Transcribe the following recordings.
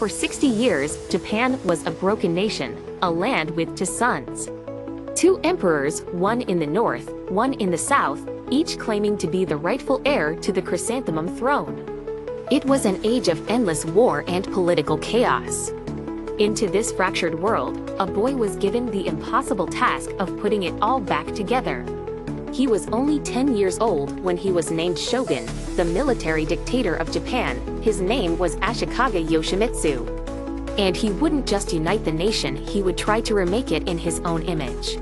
For 60 years, Japan was a broken nation, a land with two sons. Two emperors, one in the north, one in the south, each claiming to be the rightful heir to the Chrysanthemum Throne. It was an age of endless war and political chaos. Into this fractured world, a boy was given the impossible task of putting it all back together. He was only 10 years old when he was named Shogun, the military dictator of Japan. His name was Ashikaga Yoshimitsu. And he wouldn't just unite the nation, he would try to remake it in his own image.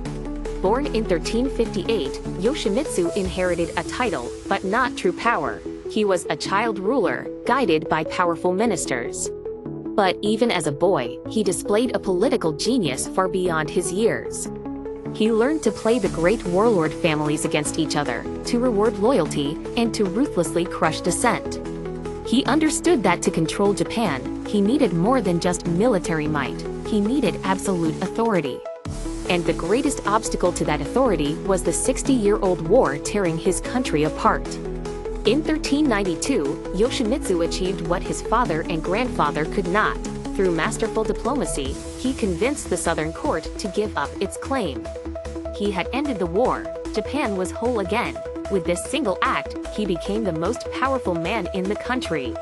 Born in 1358, Yoshimitsu inherited a title, but not true power. He was a child ruler, guided by powerful ministers. But even as a boy, he displayed a political genius far beyond his years. He learned to play the great warlord families against each other, to reward loyalty, and to ruthlessly crush dissent. He understood that to control Japan, he needed more than just military might, he needed absolute authority. And the greatest obstacle to that authority was the 60-year-old war tearing his country apart. In 1392, Yoshimitsu achieved what his father and grandfather could not. Through masterful diplomacy, he convinced the southern court to give up its claim. He had ended the war. Japan was whole again. With this single act, he became the most powerful man in the country.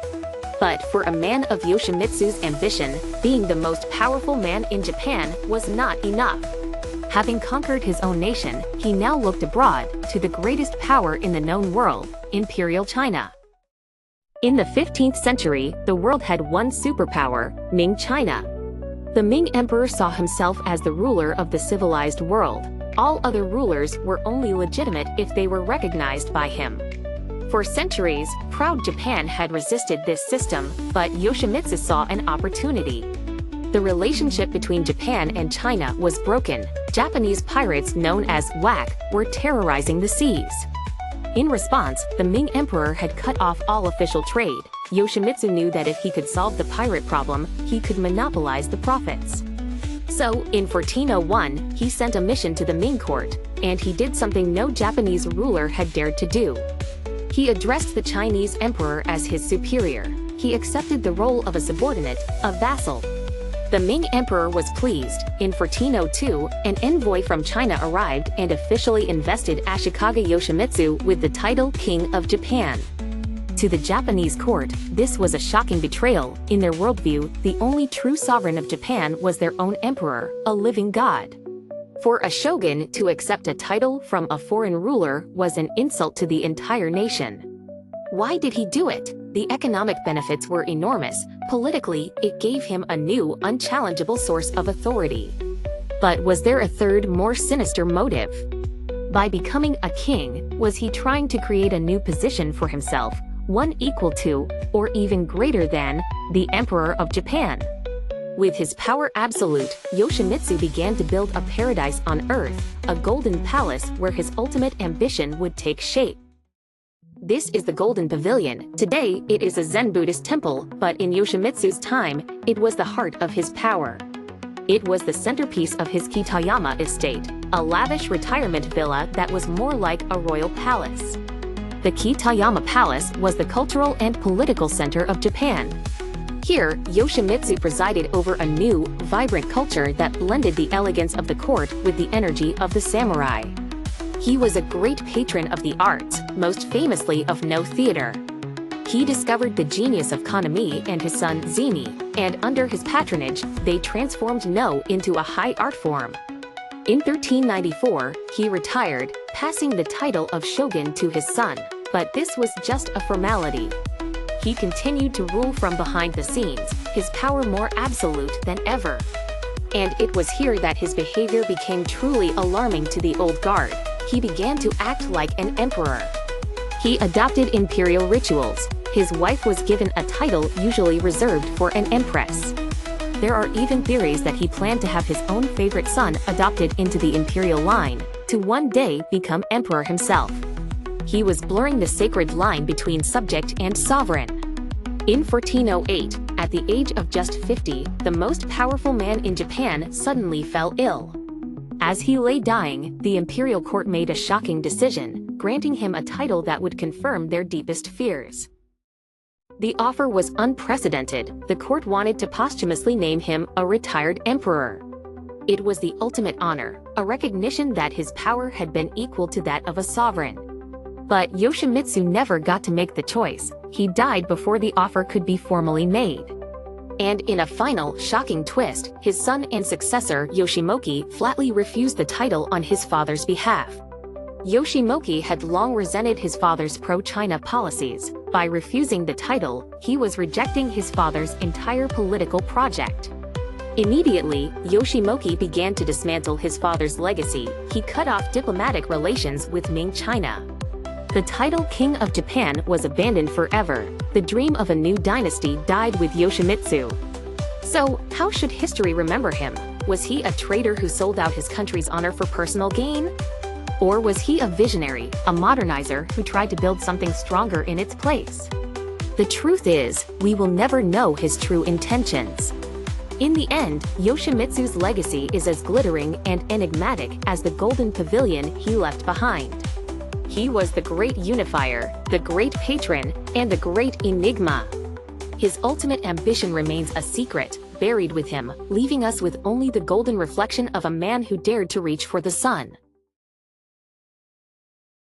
But for a man of Yoshimitsu's ambition, being the most powerful man in Japan was not enough. Having conquered his own nation, he now looked abroad, to the greatest power in the known world, Imperial China. In the 15th century, the world had one superpower, Ming China. The Ming Emperor saw himself as the ruler of the civilized world. All other rulers were only legitimate if they were recognized by him. For centuries, proud Japan had resisted this system, but Yoshimitsu saw an opportunity. The relationship between Japan and China was broken. Japanese pirates known as whack were terrorizing the seas. In response, the Ming Emperor had cut off all official trade. Yoshimitsu knew that if he could solve the pirate problem, he could monopolize the profits. So, in 1401, he sent a mission to the Ming court, and he did something no Japanese ruler had dared to do. He addressed the Chinese emperor as his superior. He accepted the role of a subordinate, a vassal. The Ming Emperor was pleased. In 1402, an envoy from China arrived and officially invested Ashikaga Yoshimitsu with the title King of Japan. To the Japanese court, this was a shocking betrayal. In their worldview, the only true sovereign of Japan was their own emperor, a living god. For a shogun to accept a title from a foreign ruler was an insult to the entire nation. Why did he do it? The economic benefits were enormous. Politically, it gave him a new, unchallengeable source of authority. But was there a third, more sinister motive? By becoming a king, was he trying to create a new position for himself, one equal to, or even greater than, the Emperor of Japan? With his power absolute, Yoshimitsu began to build a paradise on earth, a golden palace where his ultimate ambition would take shape. This is the Golden Pavilion. Today, it is a Zen Buddhist temple, but in Yoshimitsu's time, it was the heart of his power. It was the centerpiece of his Kitayama estate, a lavish retirement villa that was more like a royal palace. The Kitayama Palace was the cultural and political center of Japan. Here, Yoshimitsu presided over a new, vibrant culture that blended the elegance of the court with the energy of the samurai. He was a great patron of the arts, most famously of Noh theater. He discovered the genius of Kanami and his son Zini, and under his patronage, they transformed Noh into a high art form. In 1394, he retired, passing the title of shogun to his son, but this was just a formality. He continued to rule from behind the scenes, his power more absolute than ever. And it was here that his behavior became truly alarming to the old guard. He began to act like an emperor. He adopted imperial rituals. His wife was given a title usually reserved for an empress. There are even theories that he planned to have his own favorite son adopted into the imperial line, to one day become emperor himself. He was blurring the sacred line between subject and sovereign. In 1408, at the age of just 50, the most powerful man in Japan suddenly fell ill. As he lay dying, the imperial court made a shocking decision, granting him a title that would confirm their deepest fears. The offer was unprecedented. The court wanted to posthumously name him a retired emperor. It was the ultimate honor, a recognition that his power had been equal to that of a sovereign. But Yoshimitsu never got to make the choice. He died before the offer could be formally made. And in a final, shocking twist, his son and successor, Yoshimoki, flatly refused the title on his father's behalf. Yoshimoki had long resented his father's pro-China policies. By refusing the title, he was rejecting his father's entire political project. Immediately, Yoshimoki began to dismantle his father's legacy. He cut off diplomatic relations with Ming China. The title King of Japan was abandoned forever. The dream of a new dynasty died with Yoshimitsu. So, how should history remember him? Was he a traitor who sold out his country's honor for personal gain? Or was he a visionary, a modernizer who tried to build something stronger in its place? The truth is, we will never know his true intentions. In the end, Yoshimitsu's legacy is as glittering and enigmatic as the Golden Pavilion he left behind. He was the great unifier, the great patron, and the great enigma. His ultimate ambition remains a secret, buried with him, leaving us with only the golden reflection of a man who dared to reach for the sun.